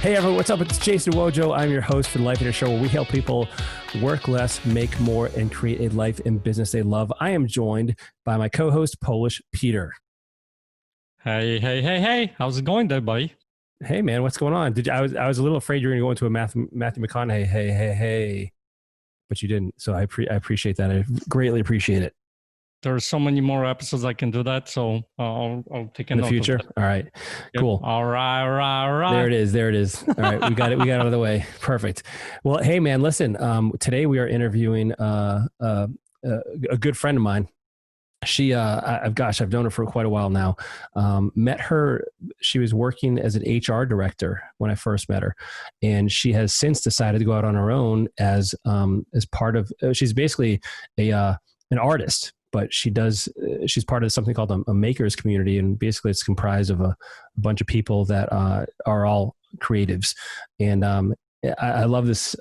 Hey everyone, what's up? It's Jason Wojo. I'm your host for the Lifeonaire show where we help people work less, make more, and create a life and business they love. I am joined by my co-host, Polish Peter. Hey. How's it going there, buddy? Hey man, what's going on? I was a little afraid you were going to go into a Matthew McConaughey, hey, but you didn't. So I appreciate that. I greatly appreciate it. There's so many more episodes I can do that, so I'll take a note in the future. Of that. All right, Yep. Cool. All right. There it is. All right, we got it out of the way. Perfect. Well, hey man, listen. Today we are interviewing a good friend of mine. She, I've known her for quite a while now. Met her. She was working as an HR director when I first met her, and she has since decided to go out on her own as part of. She's basically an artist. But she's part of something called a makers community. And basically it's comprised of a bunch of people that are all creatives. And I love this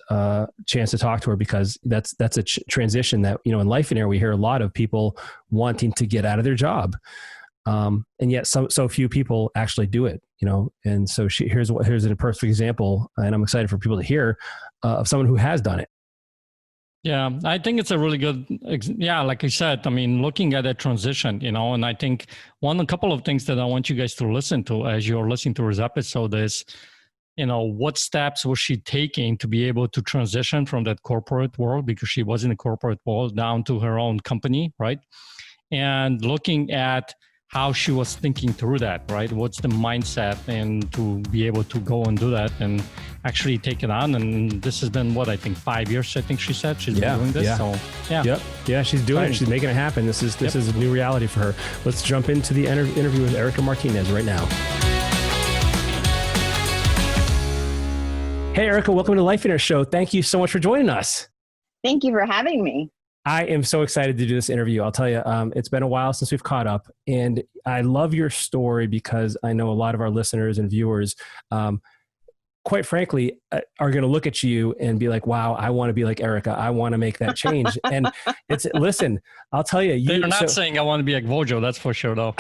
chance to talk to her because that's a transition that, in Lifeonaire, we hear a lot of people wanting to get out of their job. And yet so few people actually do it, and so here's a perfect example. And I'm excited for people to hear of someone who has done it. Yeah, I think it's a really good, like I said, looking at that transition, and I think a couple of things that I want you guys to listen to as you're listening to this episode is, what steps was she taking to be able to transition from that corporate world, because she was in the corporate world, down to her own company, right? And looking at how she was thinking through that, right? What's the mindset, and to be able to go and do that and actually take it on. And this has been 5 years, I think she said she's been doing this. Yeah. So yeah. Yep. Yeah, she's doing it. She's making it happen. This is a new reality for her. Let's jump into the interview with Erika Martinez right now. Hey, Erika, welcome to the Lifeonaire show. Thank you so much for joining us. Thank you for having me. I am so excited to do this interview. I'll tell you, it's been a while since we've caught up, and I love your story because I know a lot of our listeners and viewers, quite frankly, are going to look at you and be like, wow, I want to be like Erika. I want to make that change. And listen, I'll tell you. They're not saying I want to be like Wojo, that's for sure though.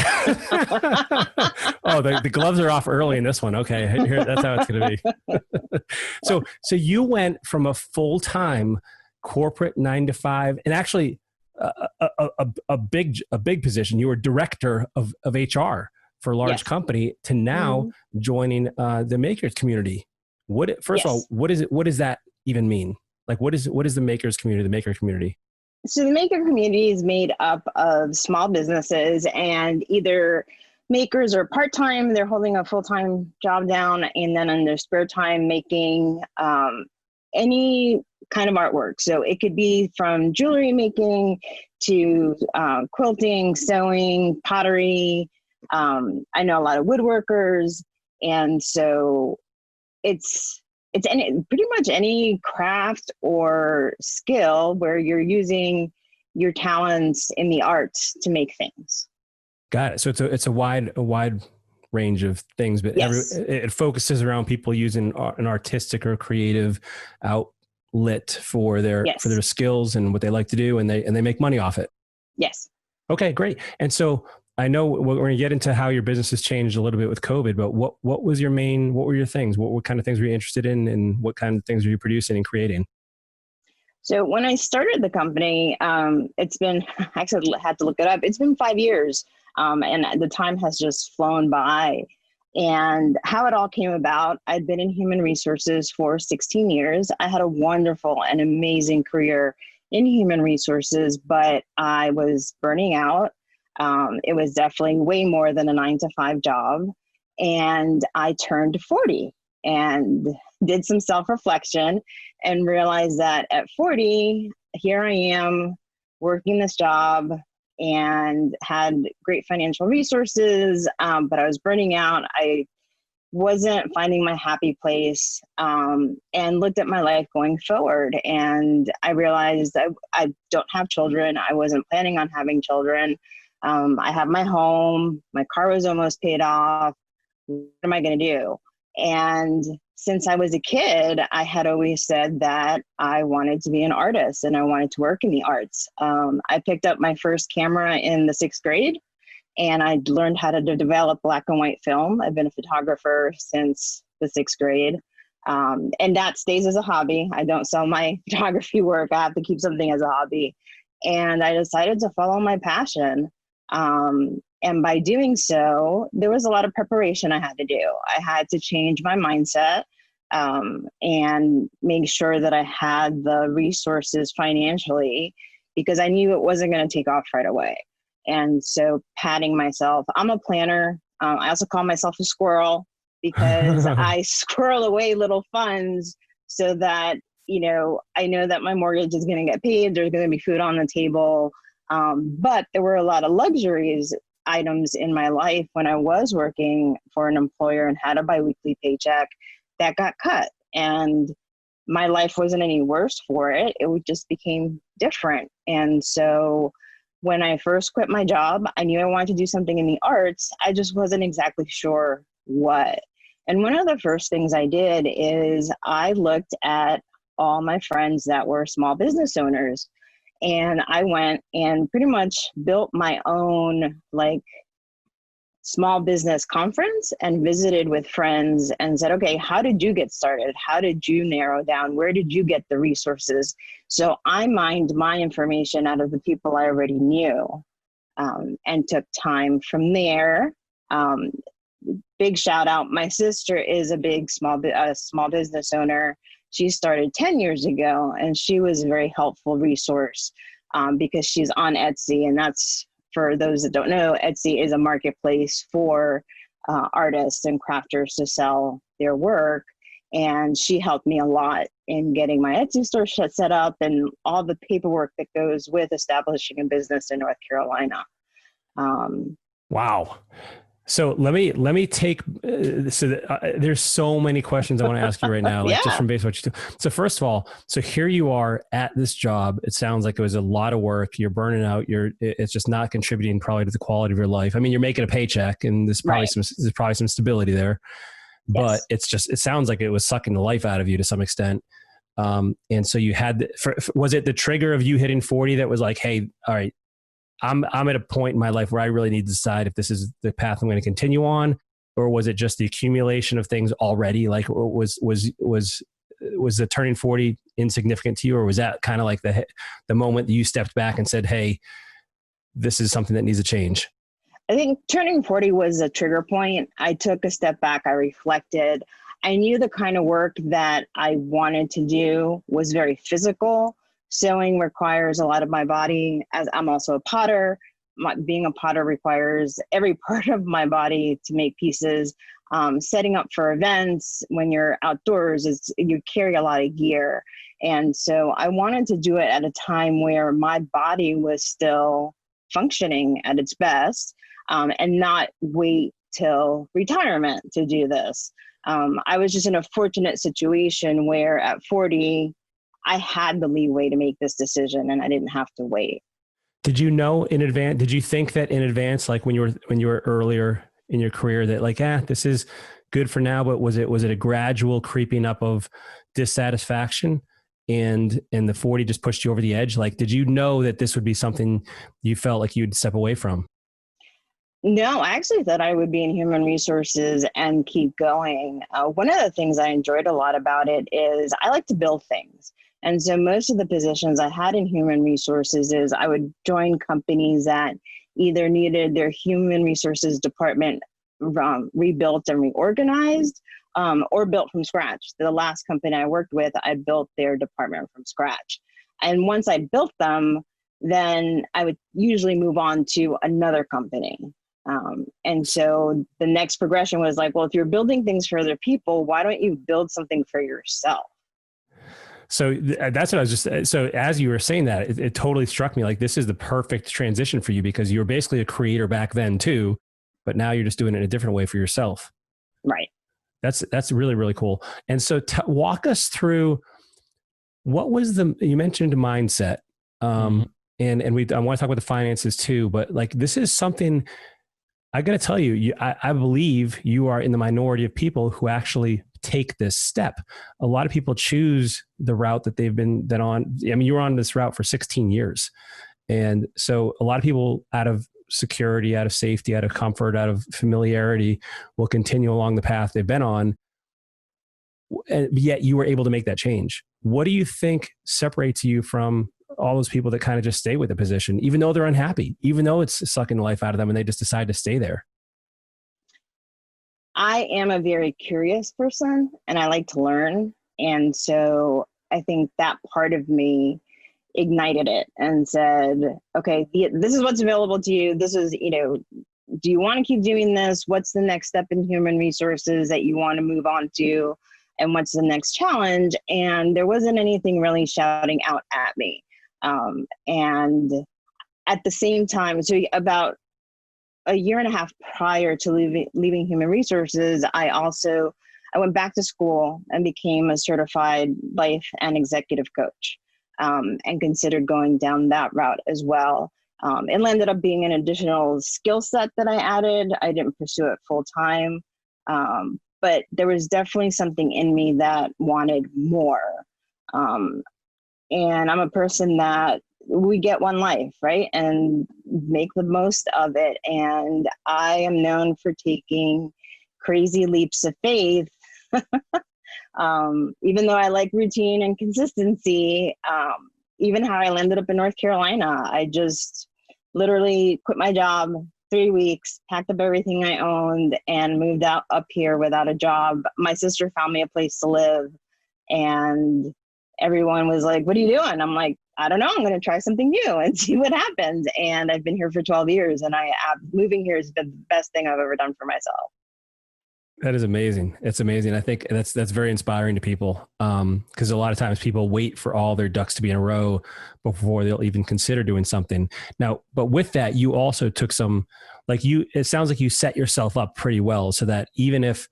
Oh, the gloves are off early in this one. Okay. That's how it's going to be. So you went from a full-time corporate 9-to-5, and actually a big position. You were director of HR for a large company, to now joining the makers community. First of all, what does that even mean? Like, what is the makers community, the maker community? So the maker community is made up of small businesses, and either makers are part-time, they're holding a full-time job down, and then in their spare time making any kind of artwork. So it could be from jewelry making to quilting, sewing, pottery. I know a lot of woodworkers, and so it's pretty much any craft or skill where you're using your talents in the arts to make things. Got it. So it's a wide range of things, but it focuses around people using an artistic or creative outlet for their skills and what they like to do, and they make money off it. Yes. Okay, great. And so I know we're going to get into how your business has changed a little bit with COVID, but what were your things? What kind of things were you interested in, and what kind of things were you producing and creating? So when I started the company, it's been, I actually had to look it up. It's been 5 years, and the time has just flown by. And how it all came about, I'd been in human resources for 16 years. I had a wonderful and amazing career in human resources, but I was burning out. It was definitely way more than a 9-to-5 job. And I turned 40 and did some self-reflection and realized that at 40, here I am working this job and had great financial resources, but I was burning out. I wasn't finding my happy place, and looked at my life going forward. And I realized I don't have children. I wasn't planning on having children. I have my home, my car was almost paid off. What am I going to do? And since I was a kid, I had always said that I wanted to be an artist and I wanted to work in the arts. I picked up my first camera in the 6th grade, and I learned how to develop black and white film. I've been a photographer since the 6th grade. And that stays as a hobby. I don't sell my photography work. I have to keep something as a hobby. And I decided to follow my passion. And by doing so, there was a lot of preparation I had to do. I had to change my mindset, and make sure that I had the resources financially, because I knew it wasn't going to take off right away. And so patting myself, I'm a planner. I also call myself a squirrel, because I squirrel away little funds so that, I know that my mortgage is going to get paid. There's going to be food on the table. But there were a lot of luxuries items in my life when I was working for an employer and had a biweekly paycheck that got cut. And my life wasn't any worse for it. It just became different. And so when I first quit my job, I knew I wanted to do something in the arts. I just wasn't exactly sure what. And one of the first things I did is I looked at all my friends that were small business owners. And I went and pretty much built my own small business conference and visited with friends and said, okay, how did you get started? How did you narrow down? Where did you get the resources? So I mined my information out of the people I already knew, and took time from there. Big shout out. My sister is a big small business owner. She started 10 years ago, and she was a very helpful resource, because she's on Etsy. And that's, for those that don't know, Etsy is a marketplace for artists and crafters to sell their work. And she helped me a lot in getting my Etsy store set up and all the paperwork that goes with establishing a business in North Carolina. Wow. So let me take, there's so many questions I want to ask you right now, just from based on what you do. So first of all, so here you are at this job. It sounds like it was a lot of work. You're burning out. It's just not contributing probably to the quality of your life. I mean, you're making a paycheck and there's probably some stability there, but it sounds like it was sucking the life out of you to some extent. And so you had, was it the trigger of you hitting 40 that was like, hey, all right, I'm at a point in my life where I really need to decide if this is the path I'm going to continue on, or was it just the accumulation of things already? Like, was the turning 40 insignificant to you, or was that kind of like the moment that you stepped back and said, hey, this is something that needs to change? I think turning 40 was a trigger point. I took a step back. I reflected. I knew the kind of work that I wanted to do was very physical. Sewing requires a lot of my body, as I'm also a potter. Being a potter requires every part of my body to make pieces. Setting up for events when you're outdoors, you carry a lot of gear. And so I wanted to do it at a time where my body was still functioning at its best, and not wait till retirement to do this. I was just in a fortunate situation where at 40, I had the leeway to make this decision and I didn't have to wait. Did you know in advance? Did you think that in advance, like when you were earlier in your career, that this is good for now, but was it a gradual creeping up of dissatisfaction and the 40 just pushed you over the edge? Like, did you know that this would be something you felt like you'd step away from? No, I actually thought I would be in human resources and keep going. One of the things I enjoyed a lot about it is I like to build things. And so most of the positions I had in human resources is I would join companies that either needed their human resources department rebuilt and reorganized, or built from scratch. The last company I worked with, I built their department from scratch. And once I built them, then I would usually move on to another company. And so the next progression was like, well, if you're building things for other people, why don't you build something for yourself? So that's what I was so as you were saying that, it totally struck me like this is the perfect transition for you, because you were basically a creator back then too, but now you're just doing it in a different way for yourself. Right. That's really, really cool. And so walk us through, what was you mentioned mindset. And I want to talk about the finances too, but like, this is something I got to tell you, I believe you are in the minority of people who actually take this step. A lot of people choose the route that they've been on. I mean, you were on this route for 16 years. And so a lot of people, out of security, out of safety, out of comfort, out of familiarity, will continue along the path they've been on. yet you were able to make that change. What do you think separates you from all those people that kind of just stay with the position, even though they're unhappy, even though it's sucking the life out of them and they just decide to stay there? I am a very curious person and I like to learn. And so I think that part of me ignited it and said, okay, this is what's available to you. This is, do you want to keep doing this? What's the next step in human resources that you want to move on to? And what's the next challenge? And there wasn't anything really shouting out at me. And at the same time, so about a year and a half prior to leaving human resources, I went back to school and became a certified life and executive coach, and considered going down that route as well. It ended up being an additional skill set that I added. I didn't pursue it full time, but there was definitely something in me that wanted more. And I'm a person that we get one life, right? And make the most of it. And I am known for taking crazy leaps of faith. Even though I like routine and consistency, even how I landed up in North Carolina, I just literally quit my job 3 weeks, packed up everything I owned and moved out up here without a job. My sister found me a place to live and everyone was like, what are you doing? I'm like, I don't know. I'm going to try something new and see what happens. And I've been here for 12 years and moving here has been the best thing I've ever done for myself. That is amazing. It's amazing. I think that's very inspiring to people. Because a lot of times people wait for all their ducks to be in a row before they'll even consider doing something. Now, but with that, you also took it sounds like you set yourself up pretty well so that even if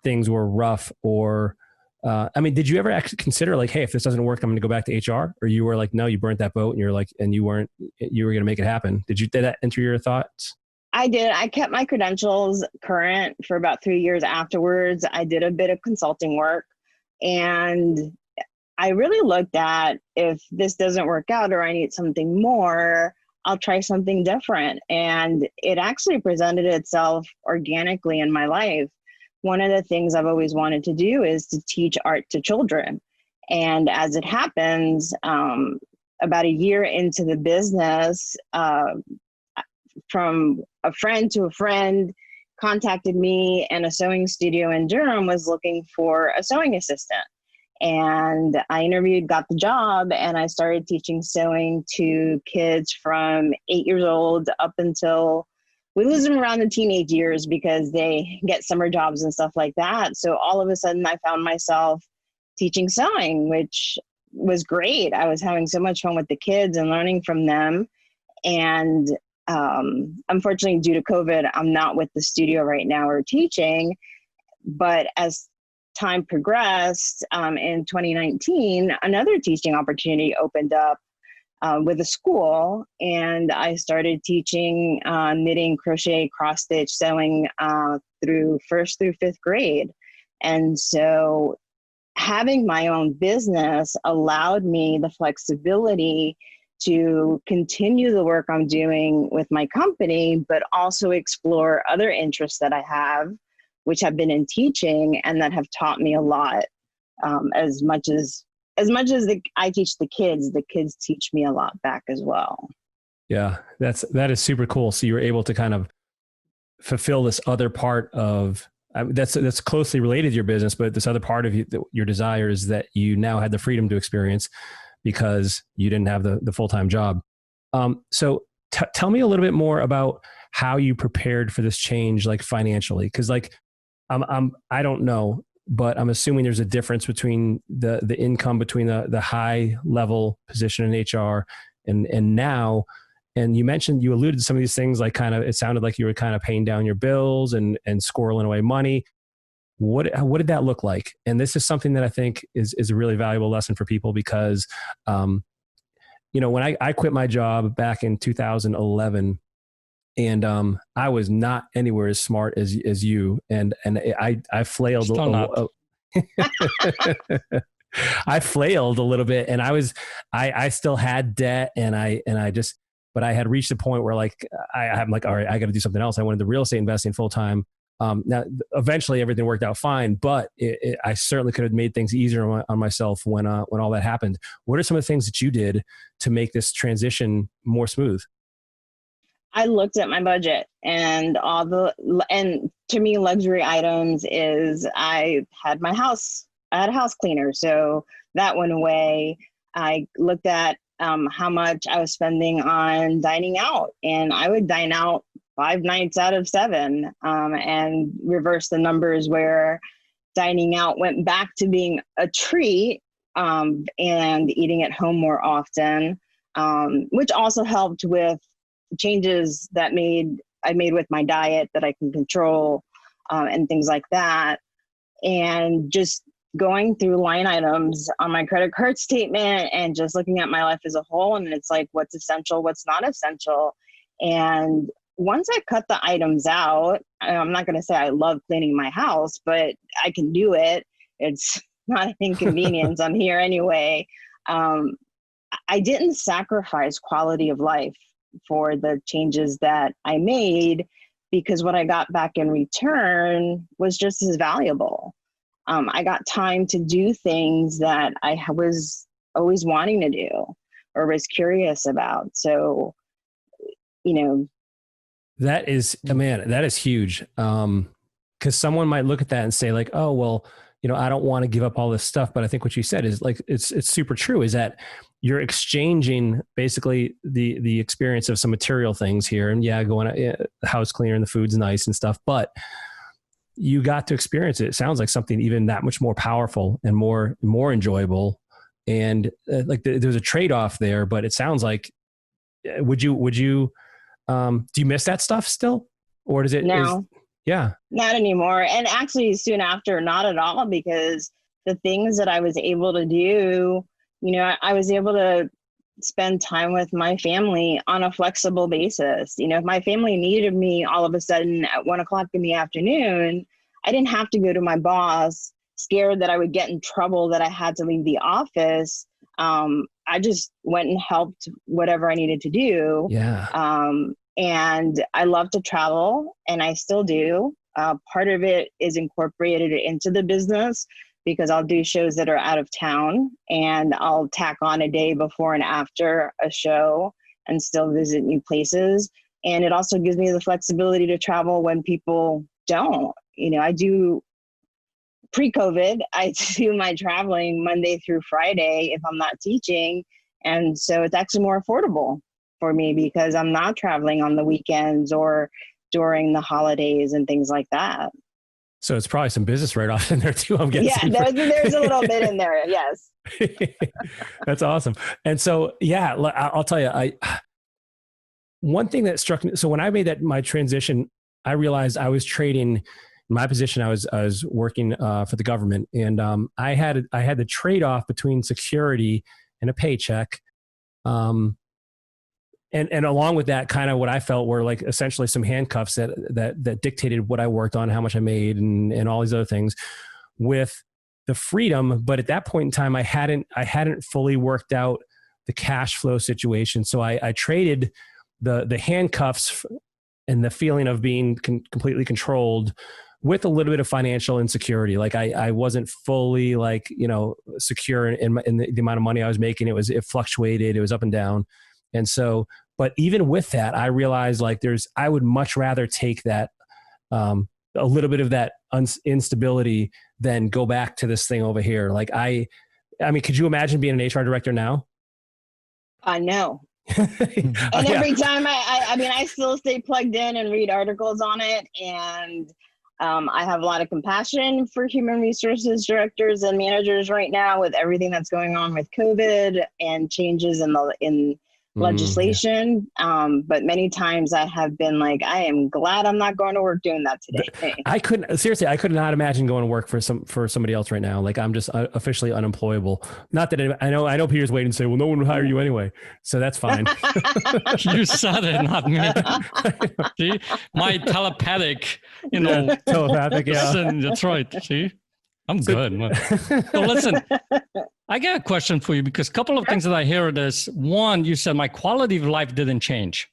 things were rough or, did you ever actually consider like, hey, if this doesn't work, I'm going to go back to HR? Or you were like, no, you burnt that boat and you're like, and you were going to make it happen. Did that enter your thoughts? I did. I kept my credentials current for about 3 years afterwards. I did a bit of consulting work and I really looked at, if this doesn't work out or I need something more, I'll try something different. And it actually presented itself organically in my life. One of the things I've always wanted to do is to teach art to children. And as it happens, about a year into the business, from a friend to a friend contacted me, and a sewing studio in Durham was looking for a sewing assistant. And I interviewed, got the job, and I started teaching sewing to kids from 8 years old up until, we lose them around the teenage years because they get summer jobs and stuff like that. So all of a sudden I found myself teaching sewing, which was great. I was having so much fun with the kids and learning from them. And unfortunately, due to COVID, I'm not with the studio right now or teaching. But as time progressed, in 2019, another teaching opportunity opened up with a school, and I started teaching knitting, crochet, cross stitch, sewing through 1st through 5th grade. And so having my own business allowed me the flexibility to continue the work I'm doing with my company, but also explore other interests that I have, which have been in teaching and that have taught me a lot. As much as I teach the kids teach me a lot back as well. Yeah, that is super cool. So you were able to kind of fulfill this other part of, that's closely related to your business, but this other part of your desire is that you now had the freedom to experience because you didn't have the full-time job. So tell me a little bit more about how you prepared for this change, like financially. Cause like, I don't know, but I'm assuming there's a difference between the income between the high level position in HR and now. And you alluded to some of these things, like it sounded like you were kind of paying down your bills and squirreling away money. What did that look like? And this is something that I think is a really valuable lesson for people because, when I quit my job back in 2011, and I was not anywhere as smart as you, and I flailed. I flailed a little bit, and I still had debt, but I had reached a point where I'm like, all right, I got to do something else. I wanted the real estate investing full time. Now, eventually everything worked out fine, but I certainly could have made things easier on myself when all that happened. What are some of the things that you did to make this transition more smooth? I looked at my budget and to me, luxury items is I had a house cleaner. So that went away. I looked at how much I was spending on dining out, and I would dine out 5 nights out of 7, and reverse the numbers where dining out went back to being a treat, and eating at home more often, which also helped with changes that I made with my diet that I can control, and things like that. And just going through line items on my credit card statement and just looking at my life as a whole. And it's like, what's essential, what's not essential. And once I cut the items out, I'm not going to say I love cleaning my house, but I can do it. It's not an inconvenience. I'm here anyway. I didn't sacrifice quality of life for the changes that I made, because what I got back in return was just as valuable. I got time to do things that I was always wanting to do or was curious about. So, that is, man, that is huge. Cause someone might look at that and say like, oh, well, I don't want to give up all this stuff. But I think what you said is like, it's super true, is that you're exchanging basically the experience of some material things here. And yeah, going the house cleaner and the food's nice and stuff, but you got to experience it. It sounds like something even that much more powerful and more enjoyable. And there's a trade-off there, but it sounds like, would you, do you miss that stuff still? Or does it? No, yeah, not anymore. And actually soon after, not at all, because the things that I was able to do, I was able to spend time with my family on a flexible basis. If my family needed me all of a sudden at 1:00 in the afternoon, I didn't have to go to my boss scared that I would get in trouble, that I had to leave the office. I just went and helped whatever I needed to do. Yeah. And I love to travel, and I still do. Part of it is incorporated into the business, because I'll do shows that are out of town, and I'll tack on a day before and after a show and still visit new places. And it also gives me the flexibility to travel when people don't. I do pre-COVID, I do my traveling Monday through Friday if I'm not teaching. And so it's actually more affordable for me because I'm not traveling on the weekends or during the holidays and things like that. So it's probably some business write-off in there too, I'm guessing. Yeah, there's a little bit in there, yes. That's awesome. And so, yeah, I'll tell you, one thing that struck me, so when I made my transition, I realized I was trading, in my position, I was working for the government, and I had the trade-off between security and a paycheck. And along with that, kind of what I felt were like essentially some handcuffs that dictated what I worked on, how much I made, and all these other things, with the freedom. But at that point in time, I hadn't fully worked out the cash flow situation. So I traded the handcuffs and the feeling of being completely controlled with a little bit of financial insecurity. Like I wasn't fully secure in the amount of money I was making. It fluctuated. It was up and down. And so, but even with that, I realized I would much rather take that, a little bit of that instability than go back to this thing over here. I mean, could you imagine being an HR director now? No. And every time I still stay plugged in and read articles on it. And I have a lot of compassion for human resources directors and managers right now with everything that's going on with COVID and changes in legislation. Yeah. But many times I have been like, I am glad I'm not going to work doing that today. I could not imagine going to work for somebody else right now. Like I'm just officially unemployable. Not that I know Peter's waiting to say, well, no one will hire you anyway. So that's fine. You said it, not me. See, my telepathic, telepathic. Yeah. That's right. See, I'm good. So listen, I got a question for you, because a couple of things that I heard is, one, you said my quality of life didn't change.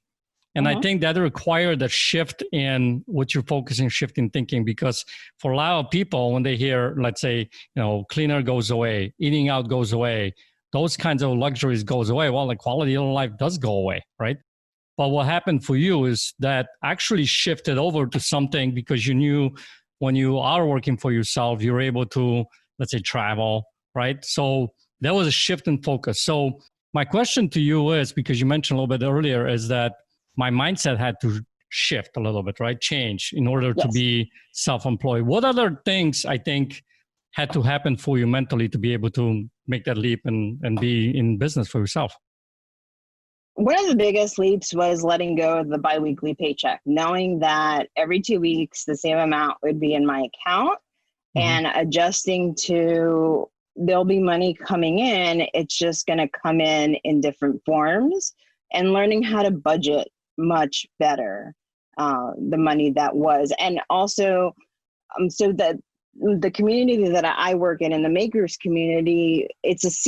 And I think that required a shift in what you're focusing, shift in thinking, because for a lot of people, when they hear, let's say, cleaner goes away, eating out goes away, those kinds of luxuries goes away. Well, the quality of life does go away, right? But what happened for you is that actually shifted over to something because you knew when you are working for yourself, you're able to, let's say, travel, right? So there was a shift in focus. So my question to you is, because you mentioned a little bit earlier, is that my mindset had to shift a little bit, right? Change in order to be self-employed. What other things I think had to happen for you mentally to be able to make that leap and be in business for yourself? One of the biggest leaps was letting go of the biweekly paycheck, knowing that every 2 weeks, the same amount would be in my account and adjusting to there'll be money coming in. It's just going to come in different forms, and learning how to budget much better, the money that was. And also, so that the community that I work in the makers community, it's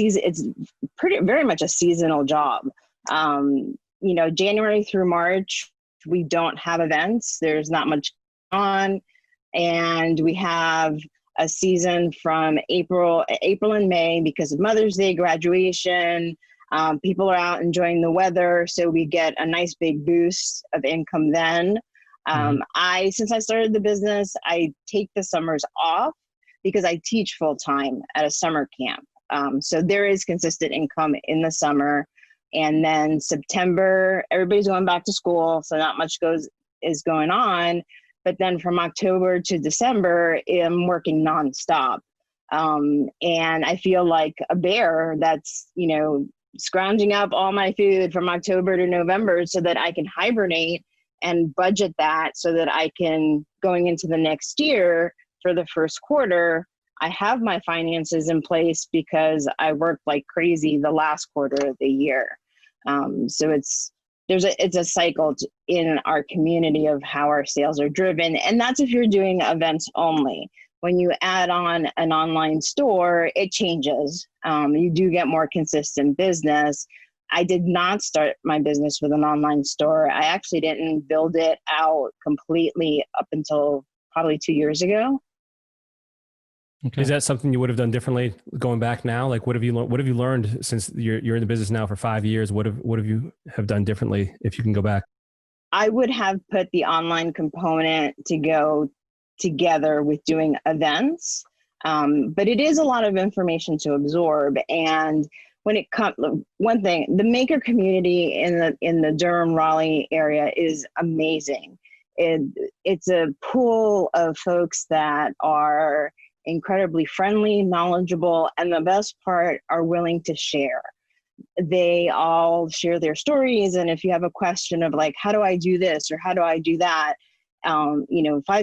very much a seasonal job. January through March, we don't have events. There's not much on. And we have a season from April and May because of Mother's Day, graduation. People are out enjoying the weather. So we get a nice big boost of income then. Since I started the business, I take the summers off because I teach full time at a summer camp. So there is consistent income in the summer. And then September, everybody's going back to school, so not much is going on. But then from October to December, I'm working nonstop. And I feel like a bear that's, scrounging up all my food from October to November so that I can hibernate and budget that so that I can, going into the next year for the first quarter, I have my finances in place because I worked like crazy the last quarter of the year. So it's a cycle in our community of how our sales are driven. And that's if you're doing events only. When you add on an online store, it changes. You do get more consistent business. I did not start my business with an online store. I actually didn't build it out completely up until probably 2 years ago. Okay. Is that something you would have done differently going back now? Like, what have you learned since you're in the business now for 5 years? What have you done differently if you can go back? I would have put the online component to go together with doing events. But it is a lot of information to absorb. And when it comes, one thing, the maker community in the Durham, Raleigh area is amazing. It's a pool of folks that are incredibly friendly, knowledgeable, and the best part, are willing to share. They all share their stories. And if you have a question of like, how do I do this or how do I do that? 5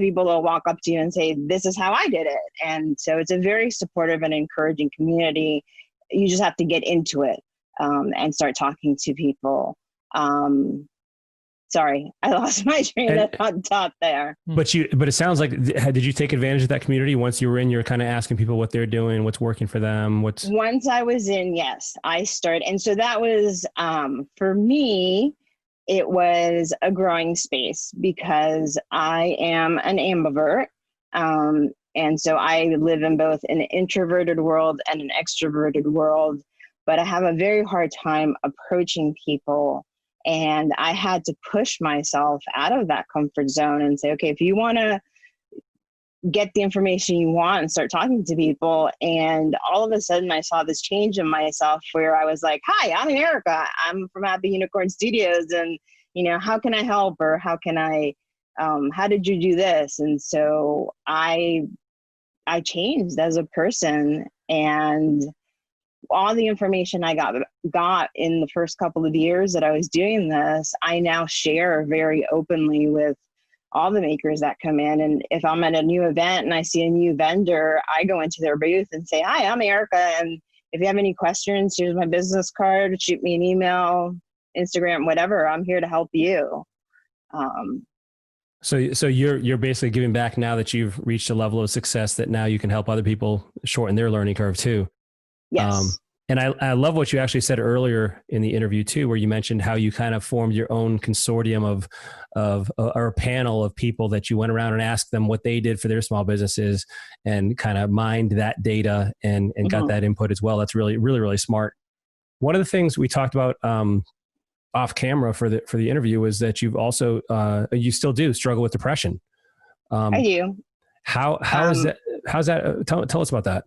people will walk up to you and say, this is how I did it. And so it's a very supportive and encouraging community. You just have to get into it and start talking to people. Sorry, I lost my train of thought there. But it sounds like, did you take advantage of that community once you were in? You're kind of asking people what they're doing, what's working for them, Once I was in, yes, I started. And so that was, for me, it was a growing space because I am an ambivert. And so I live in both an introverted world and an extroverted world, but I have a very hard time approaching people. And I had to push myself out of that comfort zone and say, okay, if you want to get the information you want and start talking to people. And all of a sudden I saw this change in myself where I was like, hi, I'm Erica. I'm from Happy Unicorn Studios. And, how can I help? Or how can I, how did you do this? And so I changed as a person, and all the information I got in the first couple of years that I was doing this, I now share very openly with all the makers that come in. And if I'm at a new event and I see a new vendor, I go into their booth and say, hi, I'm Erica. And if you have any questions, here's my business card, shoot me an email, Instagram, whatever, I'm here to help you. So you're basically giving back now that you've reached a level of success that now you can help other people shorten their learning curve too. Yes. And I love what you actually said earlier in the interview too, where you mentioned how you kind of formed your own consortium or a panel of people that you went around and asked them what they did for their small businesses and kind of mined that data and got that input as well. That's really, really, really smart. One of the things we talked about off camera for the interview was that you've also you still do struggle with depression. I do. How is that? How's that? Tell us about that.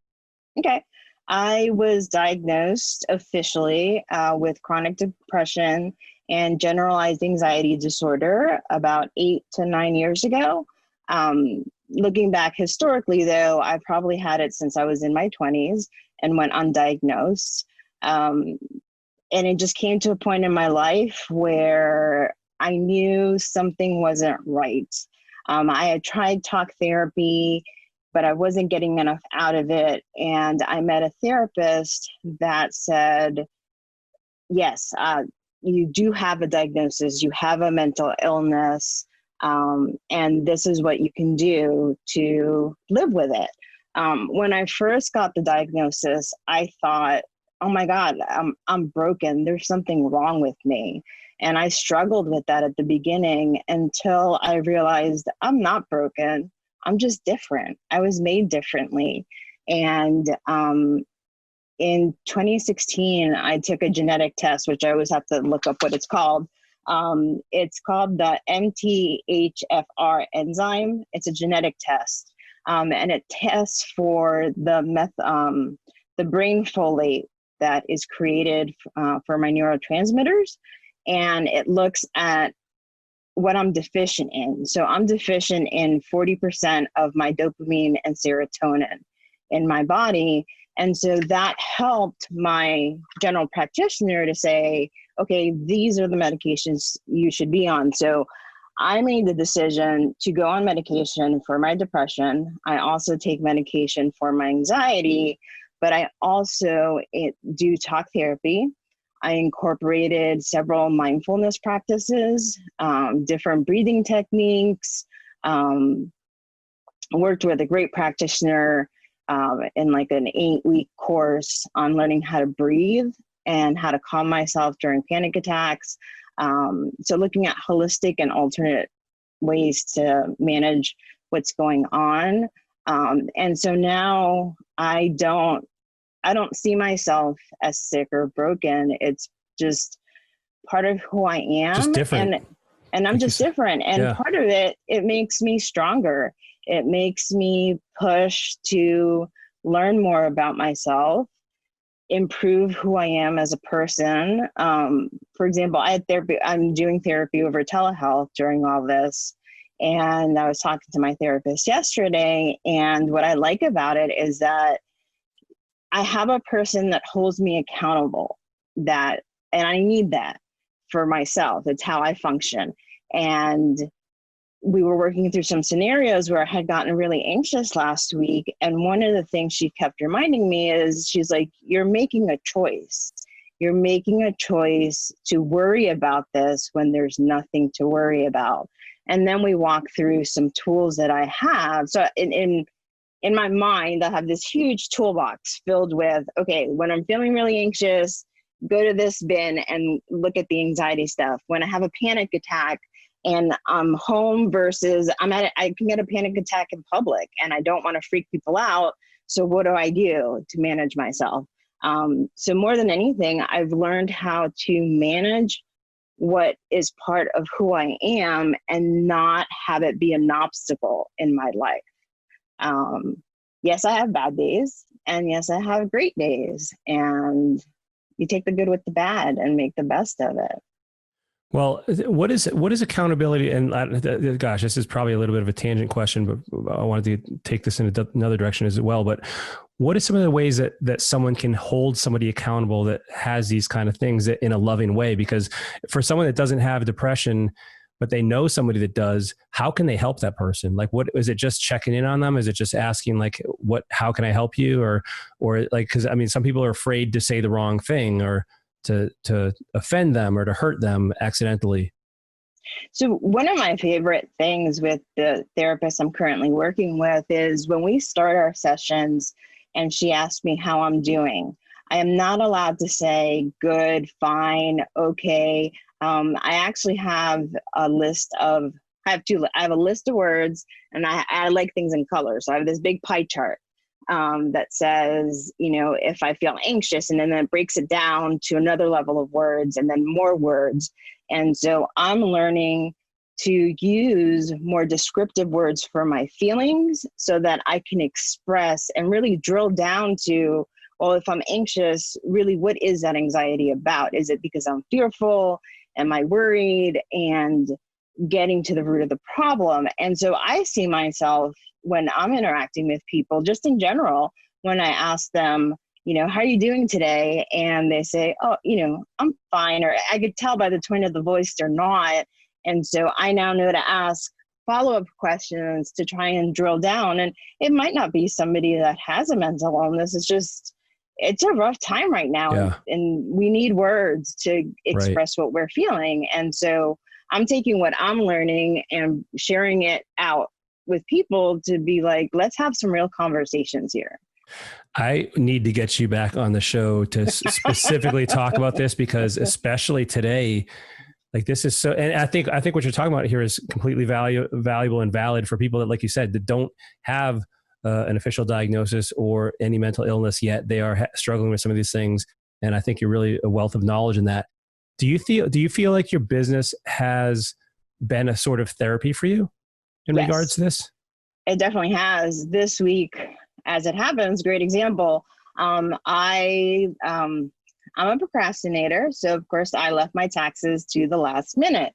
Okay. I was diagnosed officially with chronic depression and generalized anxiety disorder about 8 to 9 years ago. Looking back historically, though, I probably had it since I was in my 20s and went undiagnosed. And it just came to a point in my life where I knew something wasn't right. I had tried talk therapy, but I wasn't getting enough out of it. And I met a therapist that said, yes, you do have a diagnosis, you have a mental illness, and this is what you can do to live with it. When I first got the diagnosis, I thought, oh my God, I'm broken. There's something wrong with me. And I struggled with that at the beginning until I realized I'm not broken. I'm just different. I was made differently. And in 2016, I took a genetic test, which I always have to look up what it's called. It's called the MTHFR enzyme. It's a genetic test. And it tests for the brain folate that is created for my neurotransmitters. And it looks at what I'm deficient in. So I'm deficient in 40% of my dopamine and serotonin in my body. And so that helped my general practitioner to say, okay, these are the medications you should be on. So I made the decision to go on medication for my depression. I also take medication for my anxiety, but I also do talk therapy. I incorporated several mindfulness practices, different breathing techniques, worked with a great practitioner in like an 8-week course on learning how to breathe and how to calm myself during panic attacks. So looking at holistic and alternate ways to manage what's going on. And so now I don't see myself as sick or broken. It's just part of who I am. Just different. And I'm just different. And part of it makes me stronger. It makes me push to learn more about myself, improve who I am as a person. For example, I'm doing therapy over telehealth during all this. And I was talking to my therapist yesterday. And what I like about it is that I have a person that holds me accountable, and I need that for myself. It's how I function. And we were working through some scenarios where I had gotten really anxious last week. And one of the things she kept reminding me is, she's like, you're making a choice. You're making a choice to worry about this when there's nothing to worry about. And then we walk through some tools that I have. So in my mind, I have this huge toolbox filled with, okay, when I'm feeling really anxious, go to this bin and look at the anxiety stuff. When I have a panic attack and I'm home versus I can get a panic attack in public and I don't want to freak people out. So what do I do to manage myself? So more than anything, I've learned how to manage what is part of who I am and not have it be an obstacle in my life. Yes, I have bad days, and yes, I have great days, and you take the good with the bad and make the best of it. Well, what is accountability? And gosh, this is probably a little bit of a tangent question, but I wanted to take this in another direction as well. But what are some of the ways that someone can hold somebody accountable that has these kind of things in a loving way? Because for someone that doesn't have depression, but they know somebody that does, how can they help that person? Like, what is it? Just checking in on them? Is it just asking like, how can I help you? Or like, cause I mean, some people are afraid to say the wrong thing or to offend them or to hurt them accidentally. So one of my favorite things with the therapist I'm currently working with is when we start our sessions and she asks me how I'm doing, I am not allowed to say good, fine, okay. I actually have a list of, I have a list of words, and I like things in color. So I have this big pie chart that says, you know, if I feel anxious, and then it breaks it down to another level of words and then more words. And so I'm learning to use more descriptive words for my feelings so that I can express and really drill down to, well, if I'm anxious, really, what is that anxiety about? Is it because I'm fearful? Am I worried? And getting to the root of the problem. And so I see myself when I'm interacting with people, just in general, when I ask them, you know, how are you doing today? And they say, oh, you know, I'm fine. Or I could tell by the tone of the voice they're not. And so I now know to ask follow-up questions to try and drill down. And it might not be somebody that has a mental illness. It's just, it's a rough time right now. Yeah. And we need words to express what we're feeling. And so I'm taking what I'm learning and sharing it out with people to be like, let's have some real conversations here. I need to get you back on the show to specifically talk about this, because especially today, like this is so, and I think what you're talking about here is completely valuable and valid for people that, like you said, that don't have an official diagnosis or any mental illness yet. They are struggling with some of these things. And I think you're really a wealth of knowledge in that. Do you feel like your business has been a sort of therapy for you in regards to this? It definitely has. This week, as it happens, great example. I'm a procrastinator. So of course I left my taxes to the last minute.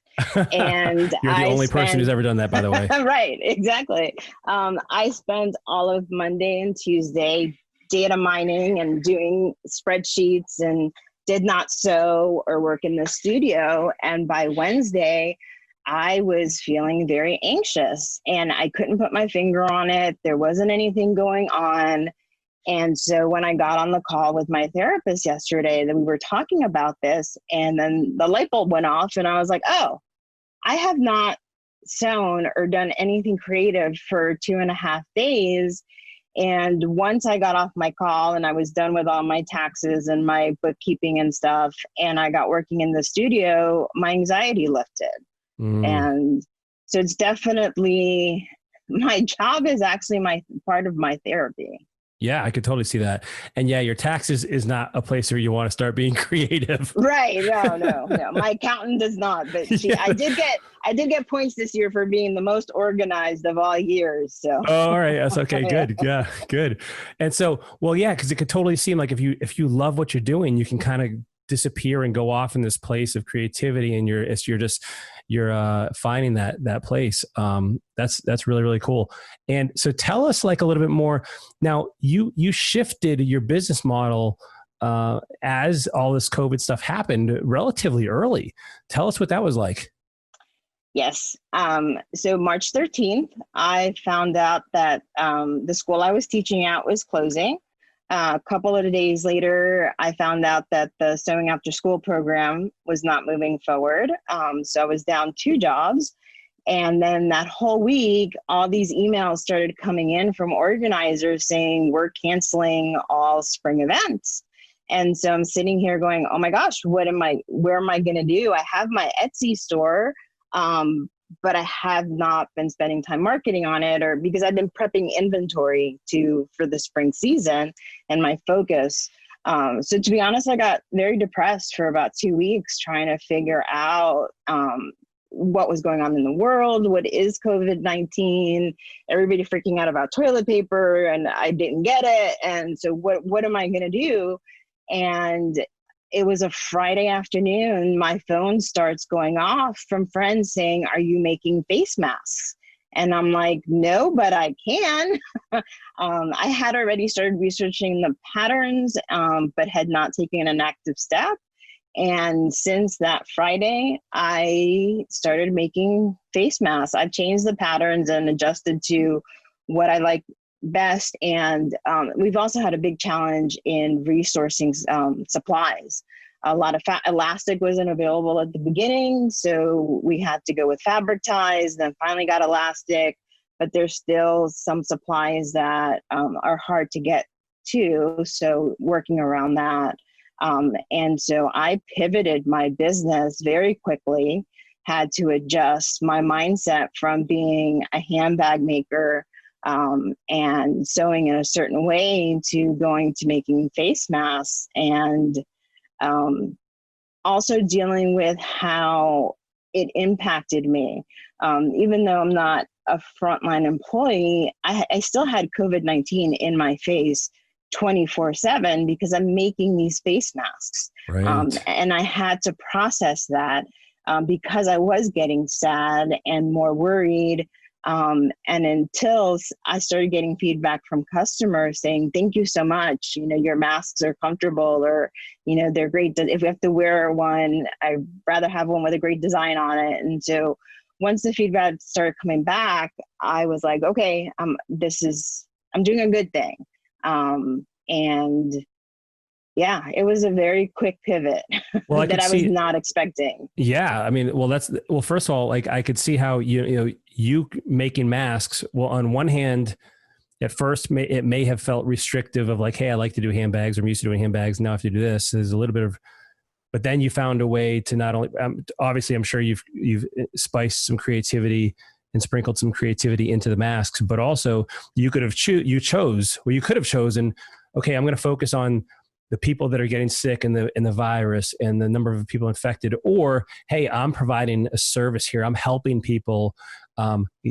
And you're the only person who's ever done that, by the way. Right, exactly. I spent all of Monday and Tuesday data mining and doing spreadsheets, and did not sew or work in the studio. And by Wednesday, I was feeling very anxious and I couldn't put my finger on it. There wasn't anything going on. And so when I got on the call with my therapist yesterday, that we were talking about this, and then the light bulb went off and I was like, oh, I have not sewn or done anything creative for 2.5 days. And once I got off my call and I was done with all my taxes and my bookkeeping and stuff, and I got working in the studio, my anxiety lifted. And so it's definitely, my job is actually part of my therapy. Yeah, I could totally see that. And yeah, your taxes is not a place where you want to start being creative. Right. No. My accountant does not, but I did get points this year for being the most organized of all years. So. Oh, all right. That's okay. Good. Yeah. Good. And so, well, yeah, because it could totally seem like if you love what you're doing, you can kind of disappear and go off in this place of creativity, and you're finding that place. That's really, really cool. And so tell us like a little bit more. Now you shifted your business model as all this COVID stuff happened relatively early. Tell us what that was like. Yes. So March 13th, I found out that the school I was teaching at was closing. A couple of days later, I found out that the Sewing After School program was not moving forward. So I was down 2 jobs. And then that whole week, all these emails started coming in from organizers saying, we're canceling all spring events. And so I'm sitting here going, oh my gosh, where am I going to do? I have my Etsy store, but I have not been spending time marketing on it, or because I've been prepping inventory for the spring season and my focus. So to be honest, I got very depressed for about 2 weeks trying to figure out what was going on in the world. What is COVID-19? Everybody freaking out about toilet paper, and I didn't get it. And so what am I going to do? And it was a Friday afternoon, my phone starts going off from friends saying, are you making face masks? And I'm like, no, but I can. I had already started researching the patterns, but had not taken an active step. And since that Friday, I started making face masks. I've changed the patterns and adjusted to what I like best. And we've also had a big challenge in resourcing supplies. A lot of elastic wasn't available at the beginning, so we had to go with fabric ties, then finally got elastic, but there's still some supplies that are hard to get too. So working around that. And so I pivoted my business very quickly, had to adjust my mindset from being a handbag maker and sewing in a certain way to going to making face masks, and also dealing with how it impacted me. Even though I'm not a frontline employee, I still had COVID-19 in my face 24/7 because I'm making these face masks. Right. And I had to process that because I was getting sad and more worried. And until I started getting feedback from customers saying, thank you so much, your masks are comfortable, or, they're great. If we have to wear one, I'd rather have one with a great design on it. And so once the feedback started coming back, I was like, okay, I'm doing a good thing. And yeah, it was a very quick pivot that I was not expecting. Yeah. I mean, well, first of all, like I could see how, you making masks. Well, on one hand, at first it may have felt restrictive of like, hey, I like to do handbags, or I'm used to doing handbags. Now I have to do this. There's a little bit of, but then you found a way to not only, obviously I'm sure you've spiced some creativity and sprinkled some creativity into the masks, but also you could have you could have chosen, okay, I'm going to focus on the people that are getting sick and the virus and the number of people infected, or, hey, I'm providing a service here. I'm helping people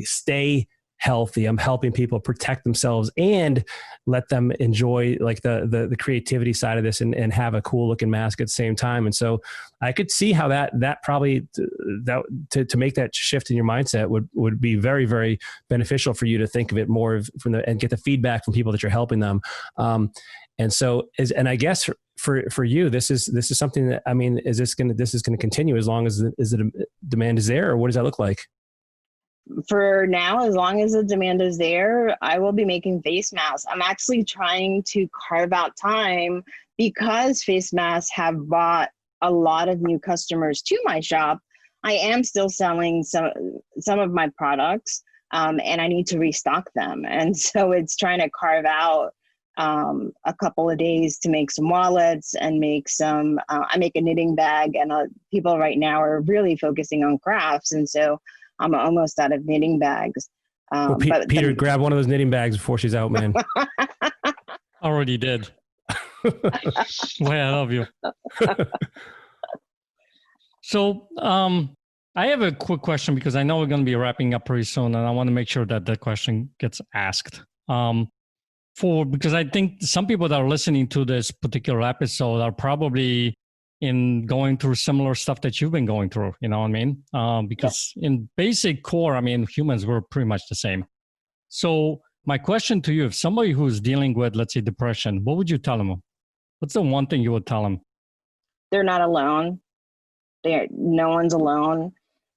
stay healthy. I'm helping people protect themselves and let them enjoy like the creativity side of this and have a cool looking mask at the same time. And so I could see how that probably to make that shift in your mindset would be very, very beneficial for you to think of it more and get the feedback from people that you're helping them. And so and I guess for you, this is something that, I mean, this is going to continue as long as the demand is there, or what does that look like? For now, as long as the demand is there, I will be making face masks. I'm actually trying to carve out time because face masks have brought a lot of new customers to my shop. I am still selling some of my products, and I need to restock them. And so it's trying to carve out a couple of days to make some wallets and make some, I make a knitting bag, and people right now are really focusing on crafts. And so I'm almost out of knitting bags. Well, Peter, grab one of those knitting bags before she's out, man. Already did. Boy, I love you. So I have a quick question because I know we're going to be wrapping up pretty soon, and I want to make sure that the question gets asked. Because I think some people that are listening to this particular episode are probably going through similar stuff that you've been going through, you know what I mean? Because in basic core, I mean, humans were pretty much the same. So my question to you, if somebody who's dealing with, let's say, depression, what would you tell them? What's the one thing you would tell them? They're not alone. No one's alone.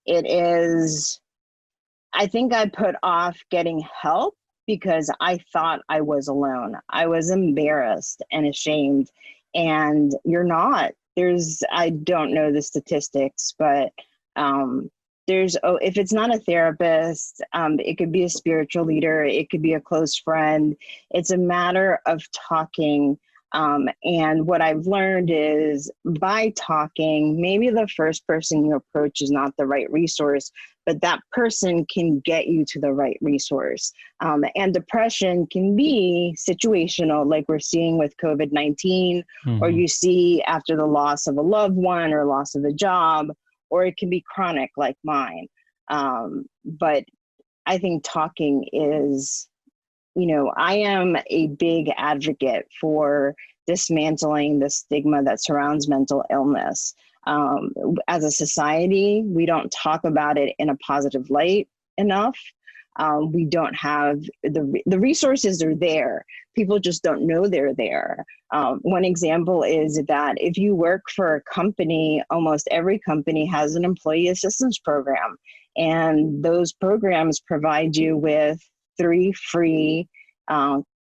It is, I think I put off getting help because I thought I was alone. I was embarrassed and ashamed, and you're not. I don't know the statistics, but if it's not a therapist, it could be a spiritual leader, it could be a close friend. It's a matter of talking. And what I've learned is by talking, maybe the first person you approach is not the right resource, but that person can get you to the right resource. And depression can be situational, like we're seeing with COVID-19, or you see after the loss of a loved one or loss of a job, or it can be chronic like mine. But I think talking is, I am a big advocate for dismantling the stigma that surrounds mental illness. As a society, we don't talk about it in a positive light enough. We don't have the resources are there. People just don't know they're there. One example is that if you work for a company, almost every company has an employee assistance program. And those programs provide you with 3 free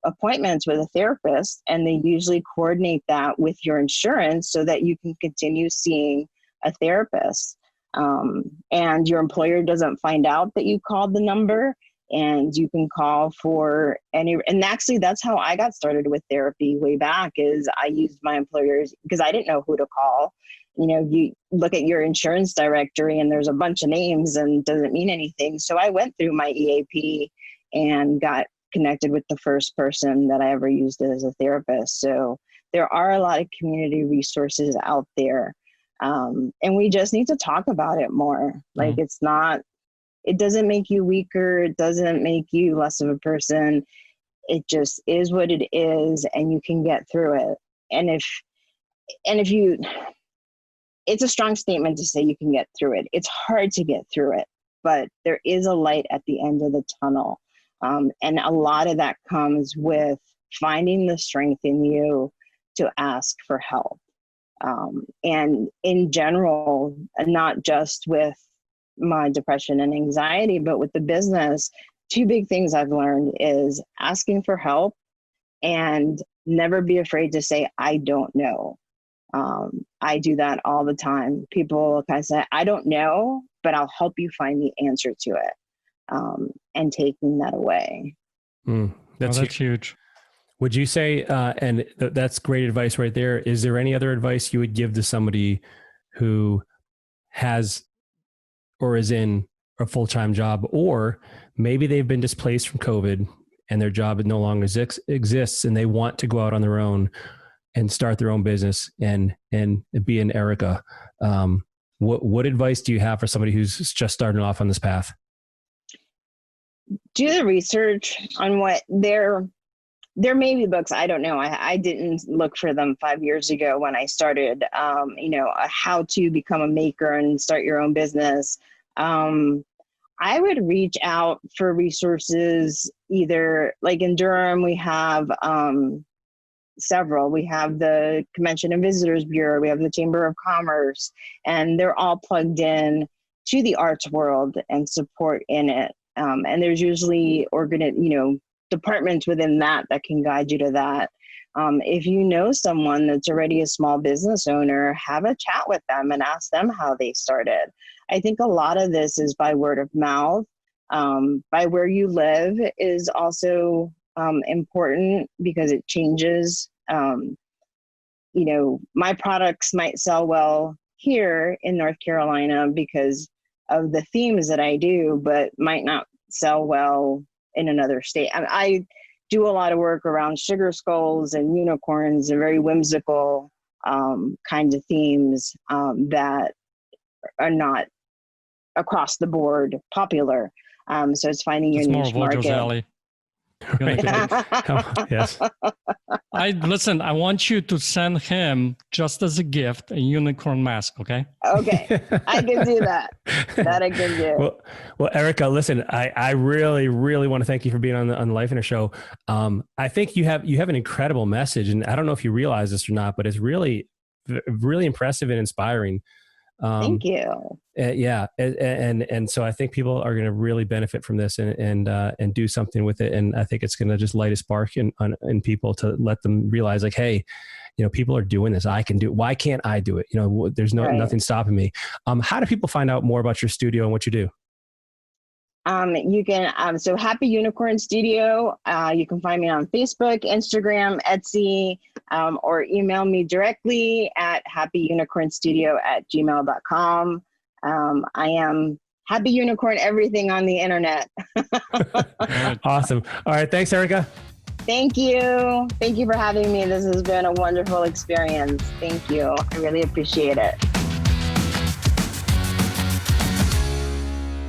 appointments with a therapist, and they usually coordinate that with your insurance so that you can continue seeing a therapist. And your employer doesn't find out that you called the number, and you can call for and actually that's how I got started with therapy way back. Is I used my employers because I didn't know who to call. You look at your insurance directory and there's a bunch of names and doesn't mean anything. So I went through my EAP and got connected with the first person that I ever used as a therapist. So there are a lot of community resources out there. And we just need to talk about it more. Like it doesn't make you weaker. It doesn't make you less of a person. It just is what it is, and you can get through it. And if you, it's a strong statement to say you can get through it. It's hard to get through it, but there is a light at the end of the tunnel. And a lot of that comes with finding the strength in you to ask for help. And in general, not just with my depression and anxiety, but with the business, two big things I've learned is asking for help and never be afraid to say, I don't know. I do that all the time. People kind of say, I don't know, but I'll help you find the answer to it. And taking that away. That's huge. Would you say, and that's great advice right there. Is there any other advice you would give to somebody who has or is in a full-time job, or maybe they've been displaced from COVID and their job no longer exists and they want to go out on their own and start their own business and be an Erica? What advice do you have for somebody who's just starting off on this path? Do the research on what there may be books. I don't know. I didn't look for them 5 years ago when I started, how to become a maker and start your own business. I would reach out for resources, either like in Durham, we have several. We have the Convention and Visitors Bureau, we have the Chamber of Commerce, and they're all plugged in to the arts world and support in it. And there's usually departments within that can guide you to that. If you know someone that's already a small business owner, have a chat with them and ask them how they started. I think a lot of this is by word of mouth. By where you live is also important because it changes. My products might sell well here in North Carolina because of the themes that I do, but might not sell well in another state. I do a lot of work around sugar skulls and unicorns and very whimsical kinds of themes that are not across the board popular. So it's finding your niche market. Alley. Right. Yes. I want you to send him, just as a gift, a unicorn mask, okay? Okay. I can do that. That I can do. Well, Erica, listen, I really, really want to thank you for being on the Lifeonaire show. I think you have an incredible message, and I don't know if you realize this or not, but it's really, really impressive and inspiring. Thank you. Yeah. And so I think people are going to really benefit from this and do something with it. And I think it's going to just light a spark in people to let them realize, like, hey, people are doing this. I can do it. Why can't I do it? There's nothing stopping me. How do people find out more about your studio and what you do? You can, so Happy Unicorn Studio, you can find me on Facebook, Instagram, Etsy, or email me directly at happyunicornstudio@gmail.com. I am Happy Unicorn, everything on the internet. Awesome. All right. Thanks, Erica. Thank you. Thank you for having me. This has been a wonderful experience. Thank you. I really appreciate it.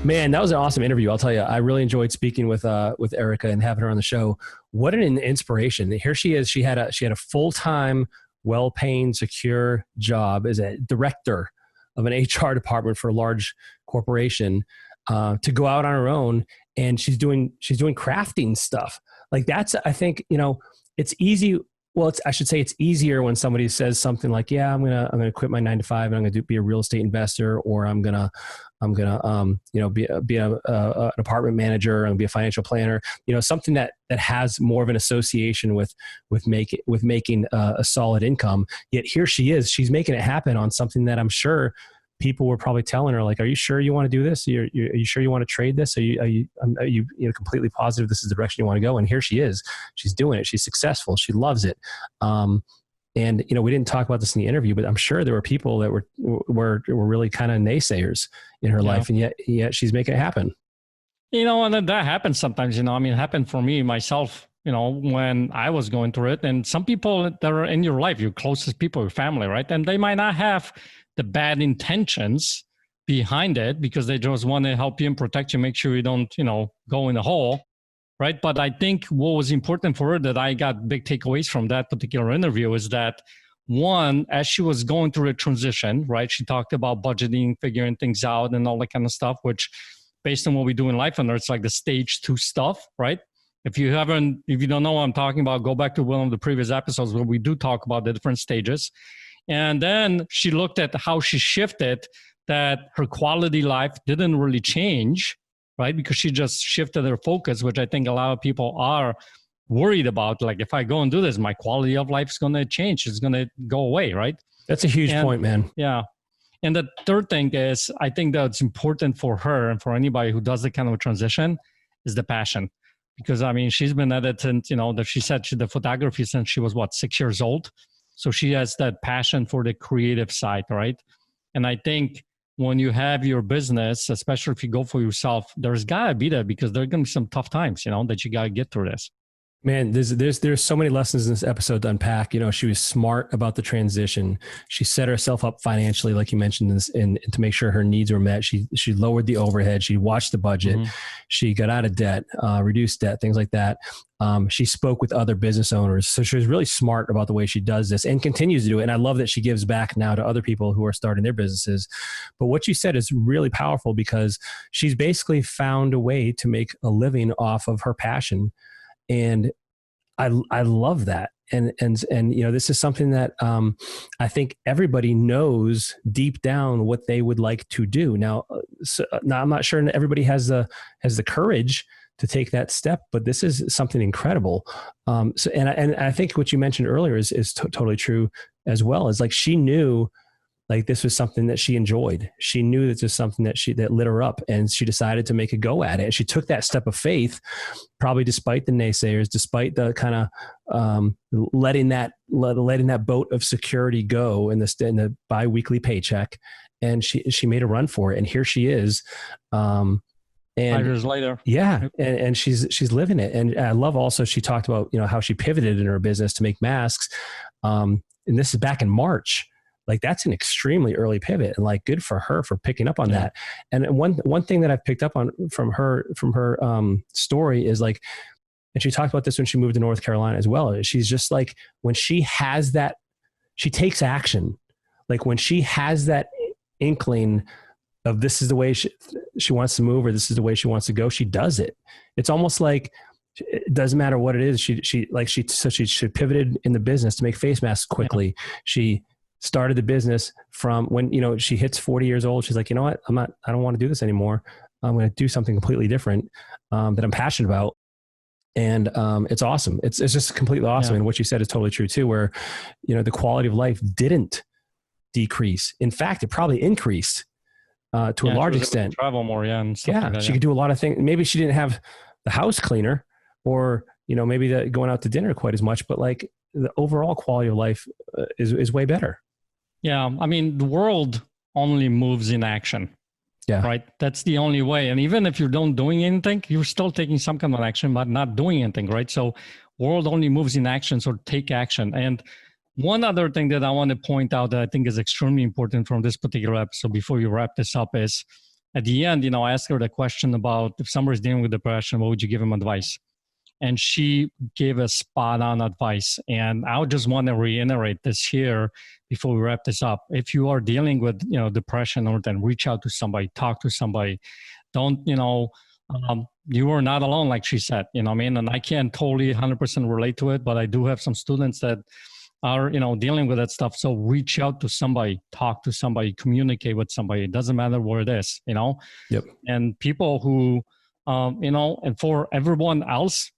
Man, that was an awesome interview. I'll tell you, I really enjoyed speaking with Erica and having her on the show. What an inspiration! Here she is. She had a full-time, well-paying, secure job as a director of an HR department for a large corporation, to go out on her own, and she's doing crafting stuff. Like, that's, I think, it's easy. Well, I should say it's easier when somebody says something like, "Yeah, I'm gonna quit my 9 to 5 and I'm gonna be a real estate investor, or I'm gonna be an apartment manager and be a financial planner." Something that has more of an association with making a solid income. Yet here she is, she's making it happen on something that I'm sure people were probably telling her like, are you sure you want to do this? Are you sure you want to trade this? Are you completely positive this is the direction you want to go? And here she is. She's doing it. She's successful. She loves it. And, we didn't talk about this in the interview, but I'm sure there were people that were really kind of naysayers in her life. And yet she's making it happen. And that happens sometimes, it happened for me, myself, when I was going through it. And some people that are in your life, your closest people, your family, right? And they might not have the bad intentions behind it because they just want to help you and protect you, make sure you don't, go in a hole. Right. But I think what was important for her that I got big takeaways from that particular interview is that one, as she was going through a transition, right, she talked about budgeting, figuring things out and all that kind of stuff, which based on what we do in Lifeonaire, it's like the stage 2 stuff, right? If you don't know what I'm talking about, go back to one of the previous episodes where we do talk about the different stages. And then she looked at how she shifted that her quality life didn't really change, right? Because she just shifted her focus, which I think a lot of people are worried about. Like, if I go and do this, my quality of life is going to change. It's going to go away, right? That's a huge point, man. Yeah. And the third thing is, I think that's important for her and for anybody who does the kind of a transition is the passion. Because, she's been at it since, that she said the photography since she was, 6 years old. So she has that passion for the creative side, right? And I think when you have your business, especially if you go for yourself, there's gotta be that because there are gonna be some tough times, that you gotta get through this. Man, there's so many lessons in this episode to unpack. She was smart about the transition. She set herself up financially, like you mentioned, and to make sure her needs were met. She lowered the overhead. She watched the budget. Mm-hmm. She got out of debt, reduced debt, things like that. She spoke with other business owners. So she was really smart about the way she does this and continues to do it. And I love that she gives back now to other people who are starting their businesses. But what you said is really powerful because she's basically found a way to make a living off of her passion. And I love that. And this is something that I think everybody knows deep down what they would like to do. Now I'm not sure everybody has the courage to take that step, but this is something incredible. And I think what you mentioned earlier is totally true as well. Is like she knew like this was something that she enjoyed. She knew that this was something that lit her up, and she decided to make a go at it. And she took that step of faith, probably despite the naysayers, despite the kind of letting that boat of security go in the biweekly paycheck. And she made a run for it. And here she is. And 5 years later. Yeah. And she's living it. And I love also, she talked about, how she pivoted in her business to make masks. And this is back in March. Like that's an extremely early pivot, and like good for her for picking up on that. And one thing that I've picked up on from her story is like, and she talked about this when she moved to North Carolina as well. She's just like, when she has that, she takes action. Like when she has that inkling of this is the way she wants to move, or this is the way she wants to go, she does it. It's almost like it doesn't matter what it is. She pivoted in the business to make face masks quickly. Yeah. She started the business from when, she hits 40 years old. She's like, you know what? I don't want to do this anymore. I'm going to do something completely different that I'm passionate about. And it's awesome. It's just completely awesome. Yeah. And what you said is totally true too, where, the quality of life didn't decrease. In fact, it probably increased to a large extent. Travel more. Yeah. And stuff like that, she could do a lot of things. Maybe she didn't have the house cleaner or, maybe going out to dinner quite as much, but like the overall quality of life is way better. Yeah. The world only moves in action. Yeah. Right. That's the only way. And even if you don't doing anything, you're still taking some kind of action, but not doing anything. Right. So world only moves in action. So take action. And one other thing that I want to point out that I think is extremely important from this particular episode before you wrap this up is at the end, I asked her the question about if somebody's dealing with depression, what would you give them advice? And she gave us spot on advice. And I just want to reiterate this here before we wrap this up. If you are dealing with, depression, or then reach out to somebody, talk to somebody. Don't, you are not alone, like she said, And I can't totally 100% relate to it, but I do have some students that are, dealing with that stuff. So reach out to somebody, talk to somebody, communicate with somebody. It doesn't matter where it is, Yep. And people who, and for everyone else,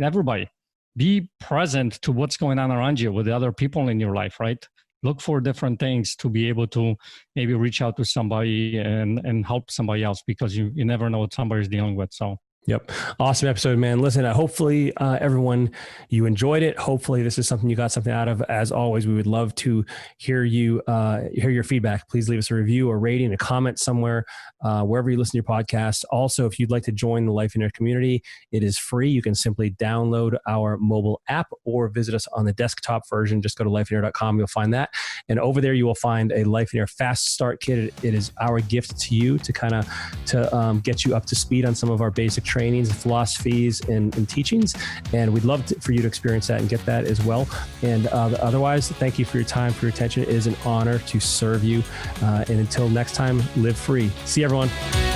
everybody, be present to what's going on around you with the other people in your life, right? look for different things to be able to maybe reach out to somebody and help somebody else, because you never know what somebody's dealing with. So. Yep. Awesome episode, man. Listen, hopefully everyone, you enjoyed it. Hopefully this is something you got something out of. As always, we would love to hear hear your feedback. Please leave us a review, a rating, a comment somewhere, wherever you listen to your podcast. Also, if you'd like to join the Lifeonaire community, it is free. You can simply download our mobile app or visit us on the desktop version. Just go to lifeonaire.com. You'll find that. And over there, you will find a Lifeonaire Fast Start Kit. It is our gift to you to get you up to speed on some of our basic trainings, philosophies, and teachings. And we'd love for you to experience that and get that as well. And otherwise, thank you for your time, for your attention. It is an honor to serve you. And until next time, live free. See you, everyone.